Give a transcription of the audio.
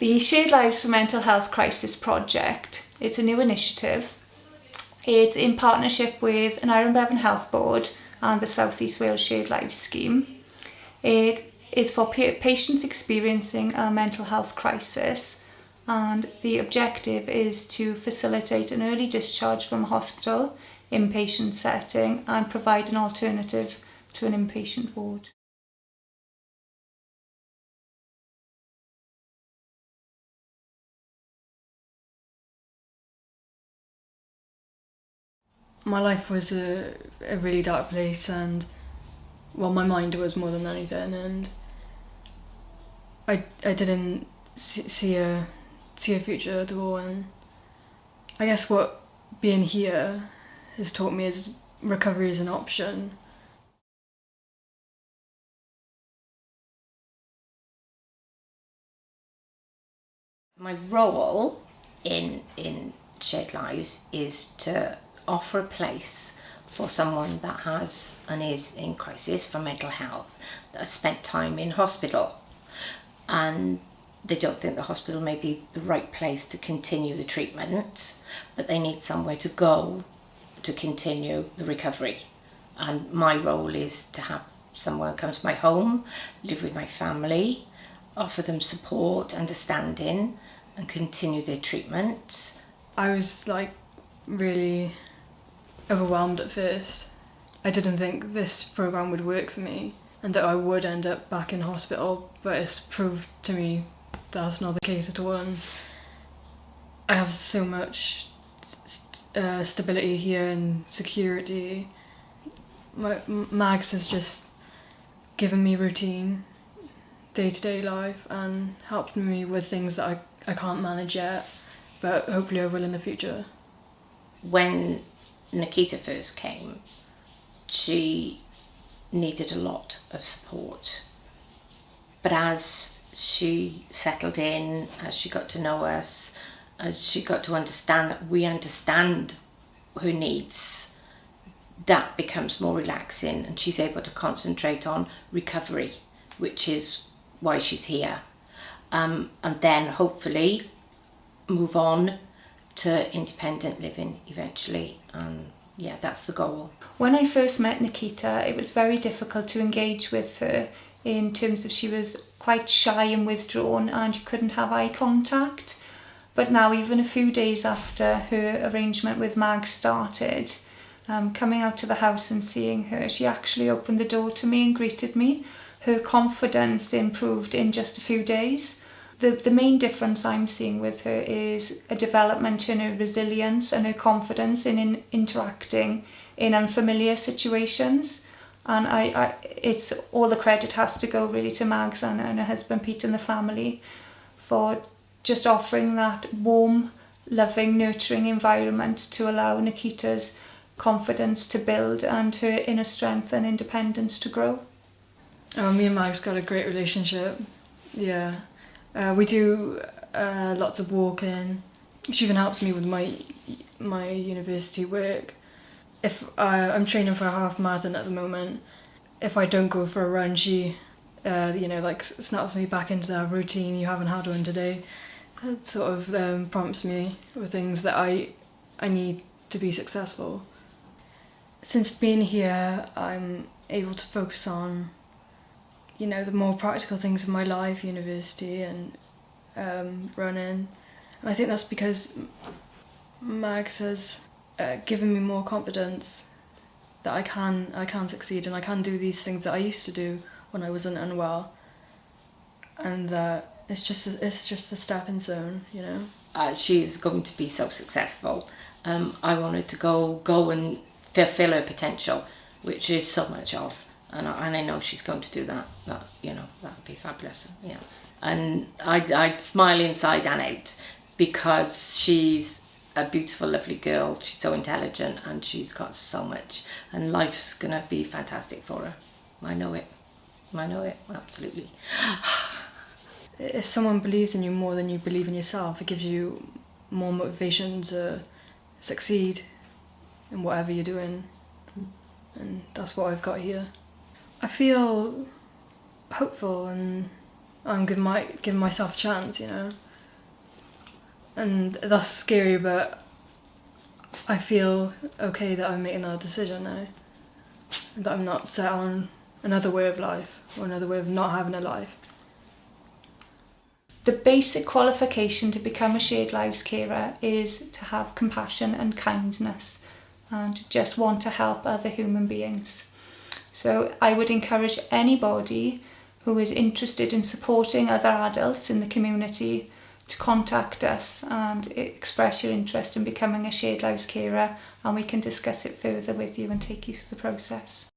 The Shared Lives for Mental Health Crisis Project, it's a new initiative. It's in partnership with an Iron Bevan Health Board and the South East Wales Shared Lives Scheme. It is for patients experiencing a mental health crisis, and the objective is to facilitate an early discharge from a hospital inpatient setting and provide an alternative to an inpatient ward. My life was a really dark place, and well, my mind was more than anything, and I didn't see a future at all. And I guess what being here has taught me is recovery is an option. My role in Shared Lives is to offer a place for someone that has and is in crisis for mental health, that has spent time in hospital, and they don't think the hospital may be the right place to continue the treatment, but they need somewhere to go to continue the recovery. And my role is to have someone come to my home, live with my family, offer them support, understanding, and continue their treatment. I was really overwhelmed at first. I didn't think this program would work for me and that I would end up back in hospital, but it's proved to me that's not the case at all. And I have so much stability here and security. Mags has just given me routine, day-to-day life, and helped me with things that I can't manage yet, but hopefully I will in the future. When Nikita first came, she needed a lot of support. But as she settled in, as she got to know us, as she got to understand that we understand her needs, that becomes more relaxing, and she's able to concentrate on recovery, which is why she's here. And then hopefully move on to independent living eventually. Yeah, that's the goal. When I first met Nikita, it was very difficult to engage with her in terms of she was quite shy and withdrawn and you couldn't have eye contact. But now, even a few days after her arrangement with Mag started, coming out to the house and seeing her, she actually opened the door to me and greeted me. Her confidence improved in just a few days. The main difference I'm seeing with her is a development in her resilience and her confidence in interacting in unfamiliar situations. And it's all the credit has to go really to Mags and her husband Pete and the family for just offering that warm, loving, nurturing environment to allow Nikita's confidence to build and her inner strength and independence to grow. Me and Mags got a great relationship. Yeah. We do lots of walking. She even helps me with my university work. If I'm training for a half marathon at the moment, if I don't go for a run, she snaps me back into that routine. You haven't had one today. It sort of prompts me with things that I need to be successful. Since being here, I'm able to focus on the more practical things of my life, university and running. And I think that's because Mags has given me more confidence that I can succeed and I can do these things that I used to do when I wasn't unwell. And that it's just a stepping stone, She's going to be so successful. I want her to go and fulfill her potential, which is so much of. And I know she's going to do that. That would be fabulous. Yeah, and I'd smile inside and out because she's a beautiful, lovely girl. She's so intelligent and she's got so much. And life's gonna be fantastic for her. I know it, absolutely. If someone believes in you more than you believe in yourself, it gives you more motivation to succeed in whatever you're doing. And that's what I've got here. I feel hopeful and I'm giving myself a chance, And that's scary, but I feel okay that I'm making that decision now. That I'm not set on another way of life or another way of not having a life. The basic qualification to become a shared lives carer is to have compassion and kindness and just want to help other human beings. So I would encourage anybody who is interested in supporting other adults in the community to contact us and express your interest in becoming a shared lives carer, and we can discuss it further with you and take you through the process.